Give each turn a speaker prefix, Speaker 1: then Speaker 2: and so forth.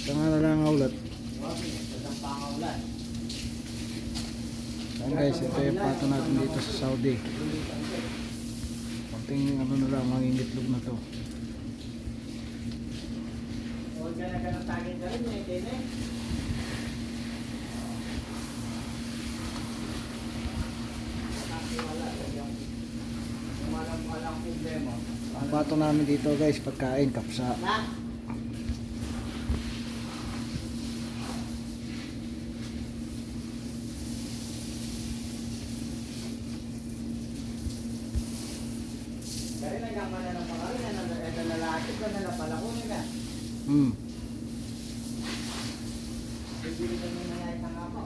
Speaker 1: Tanga na lang ang ulat. Ayan guys, ito yung pato natin dito sa Saudi. Konting ano na lang, mangingitlog na to.
Speaker 2: Huwag ka na tagin ka rin eh, din eh. Walang problema.
Speaker 1: Ang pato namin dito guys, pagkain, kapsa.
Speaker 2: Kaya nagkama na ng pangalan na lalaki ka na napalakunin na.
Speaker 1: Hmm.
Speaker 2: Bibili ka nyo na isang ako.